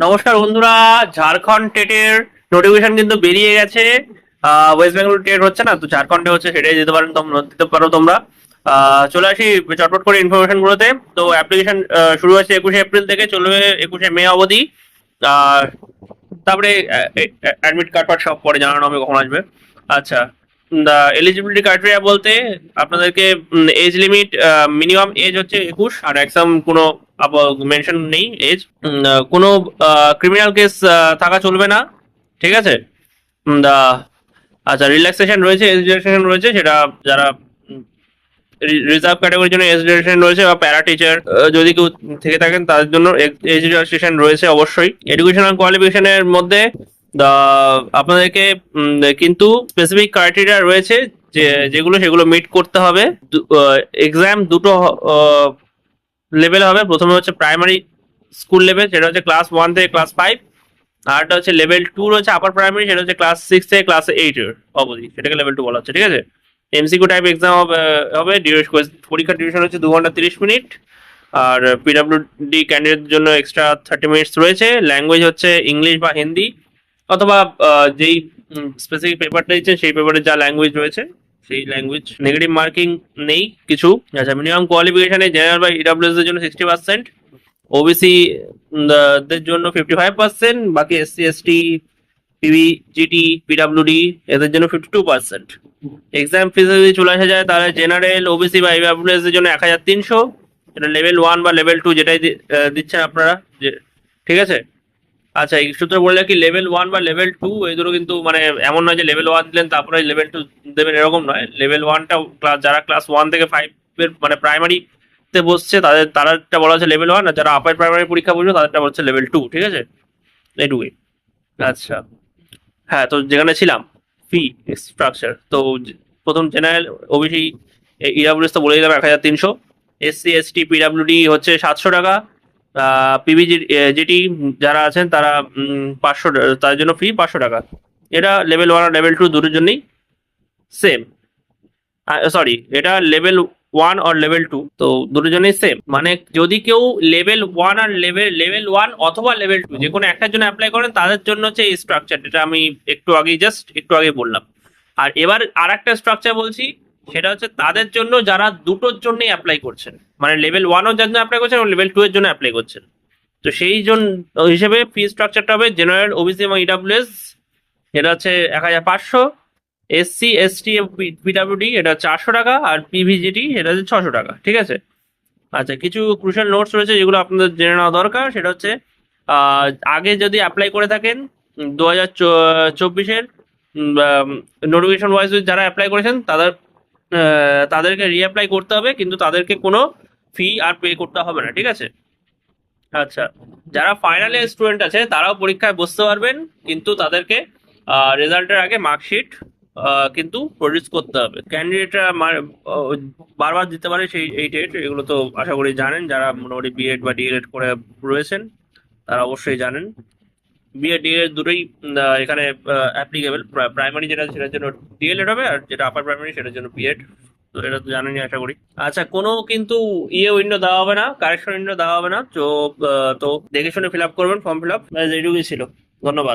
নমস্কার বন্ধুরা। ঝাড়খণ্ড টেটের নোটিফিকেশন কিন্তু বেরিয়ে গেছে। ওয়েস্ট বেঙ্গল টেট হচ্ছে না, তো ঝাড়খণ্ডে হচ্ছে, সেটাই দিতে পারেন, তোমরা দিতে পারো তোমরা। চলে আসি চটপট করে ইনফরমেশন গুলোতে। তো অ্যাপ্লিকেশন শুরু হচ্ছে 21 এপ্রিল থেকে, চলবে 21 মে অবধি। আর তারপরে অ্যাডমিট কার্ড ফার্ড সব পরে জানানো হবে কখন আসবে। আচ্ছা, এলিজিবিলিটি ক্রাইটেরিয়া বলতে আপনাদেরকে এজ লিমিট, মিনিমাম এজ হচ্ছে 21, আর একদম কোনো মেনশন নেই এজ। কোনো ক্রিমিনাল কেস থাকা চলবে না, ঠিক আছে। আচ্ছা, রিল্যাক্সেশন রয়েছে, এজ রিল্যাক্সেশন রয়েছে, সেটা যারা রিজার্ভ ক্যাটাগরির জন্য এজ রিল্যাক্সেশন রয়েছে, বা প্যারা টিচার যদি কেউ থেকে থাকেন তাদের জন্য এজ রিল্যাক্সেশন রয়েছে অবশ্যই। এডুকেশনাল কোয়ালিফিকেশনের মধ্যে আপনাদেরকে কিন্তু স্পেসিফিক ক্রাইটেরিয়া রয়েছে, যেগুলো সেগুলো মিট করতে হবে। এক্সাম দুটো লেভেল হবে। প্রথমে হচ্ছে প্রাইমারি স্কুল লেভেল, সেটা হচ্ছে ক্লাস 1 থেকে ক্লাস 5। আরটা হচ্ছে লেভেল 2 রয়েছে আপার প্রাইমারি, সেটা হচ্ছে ক্লাস 6 থেকে ক্লাস 8 অবধি, সেটাকে লেভেল 2 বলা হচ্ছে, ঠিক আছে। এমসিকিউ টাইপ এক্সাম হবে। পরীক্ষার ডিউরেশন হচ্ছে 2 ঘন্টা 30 মিনিট। আর পিডাব্লিউডি ক্যান্ডিডেটের জন্য এক্সট্রা 30 মিনিটস রয়েছে। ল্যাঙ্গুয়েজ হচ্ছে ইংলিশ বা হিন্দি, অথবা যেই স্পেসিফিক পেপারটা দিচ্ছেন সেই পেপারের যা ল্যাঙ্গুয়েজ রয়েছে সেই ল্যাঙ্গুয়েজ। নেগেটিভ মার্কিং নেই কিছু। আচ্ছা, মিনিমাম কোয়ালিফিকেশনে জেনারেল বা ইডাব্লিউএস এর জন্য 60%, ওবিসি দের জন্য 55%, বাকি SC ST, পিবিজিটি, পিডাব্লিউডি এদের জন্য 52%। এক্সাম ফিস যদি চলে আসা যায়, তাহলে জেনারেল, ওবিসি বা ইডাব্লিউএস এর জন্য 1300, এটা লেভেল 1 বা লেভেল 2 যেটাই দিচ্ছেন আপনারা, যে ঠিক আছে। আচ্ছা, এই সূত্র বললে কি লেভেল 1 বা লেভেল 2 এই দুটো কিন্তু মানে এমন নয় যে লেভেল 1 দিলেন তারপরে লেভেল 2 দেবেন, এরকম নয়। লেভেল 1টা যারা ক্লাস 1 থেকে 5 এর মানে প্রাইমারিতে বসছে তাদেরটা বলা হচ্ছে লেভেল 1, আর যারা আপার প্রাইমারি পরীক্ষা বসবে তাদেরটা বলছে লেভেল 2, ঠিক আছে। এইটুকুই। আচ্ছা, হ্যাঁ, তো যেখানে ছিলাম ফি স্ট্রাকচার, তো প্রথম জেনারেল, ওবিসি, ইডাব্লিউএস তো বলে দিলাম 1300, SC ST পিডাব্লিউডি হচ্ছে 700 টাকা, পিবিজিটি যারা আছেন তারা 500, তাদের জন্য ফি 500 টাকা। এটা লেভেল 1 আর লেভেল 2 দুটোর জন্যই সেম। সরি, এটা লেভেল 1 আর লেভেল 2, তো দুটোর জন্যই সেম। মানে যদি কেউ লেভেল 1 আর লেভেল 1 অথবা লেভেল 2 যে কোনো একটার জন্য অ্যাপ্লাই করেন, তাদের জন্য হচ্ছে এই স্ট্রাকচার, যেটা আমি একটু আগে বললাম। আর এবার আর একটা স্ট্রাকচার বলছি, সেটা হচ্ছে তাদের জন্য যারা দুটোর জন্যই অ্যাপ্লাই করছেন, মানে লেভেল 1 যার জন্য অ্যাপ্লাই করছেন এবং লেভেল 2 এর জন্য অ্যাপ্লাই করছেন। তো সেই জন্য হিসেবে ফি স্ট্রাকচারটা হবে জেনারেল, ওবিসি এবং ইডাব্লিউএস এটা হচ্ছে 1500, SC ST পিডাব্লিউডি এটা হচ্ছে 800 টাকা, আর পিভিজিটি এটা হচ্ছে 600 টাকা, ঠিক আছে। আচ্ছা, কিছু ক্রুশাল নোটস রয়েছে যেগুলো আপনাদের জেনে নেওয়া দরকার। সেটা হচ্ছে আগে যদি অ্যাপ্লাই করে থাকেন 2024-এর নোটিফিকেশন ওয়াইজ যারা অ্যাপ্লাই করেছেন তাদেরকে রিঅ্যাপ্লাই করতে হবে, কিন্তু তাদেরকে কোনো ফি আর পে করতে হবে না, ঠিক আছে। আচ্ছা, যারা ফাইনাল ইয়ার স্টুডেন্ট আছে তারাও পরীক্ষায় বসতে পারবেন, কিন্তু তাদেরকে রেজাল্টের আগে মার্কশিট কিন্তু প্রডিউস করতে হবে। ক্যান্ডিডেটরা বারবার দিতে পারে সেই এই ডেট, এগুলো তো আশা করি জানেন। যারা মোটামুটি বিএড বা ডিএলএড করে রয়েছেন তারা অবশ্যই জানেন। বিএড ডিএলএড দুটোই এখানে অ্যাপ্লিকেবল। প্রাইমারি যেটা সেটার জন্য ডিএলএড হবে, আর যেটা আপার প্রাইমারি সেটার জন্য বিএড, তো এটা তো জানেনই আশা করি। আচ্ছা, কোনো কিন্তু উইন্ডো দেওয়া হবে না, কারেকশন উইন্ডো দেওয়া হবে না। তো দেখে শুনে ফিল আপ করবেন ফর্ম ফিল আপ, এইটুকুই ছিল। ধন্যবাদ।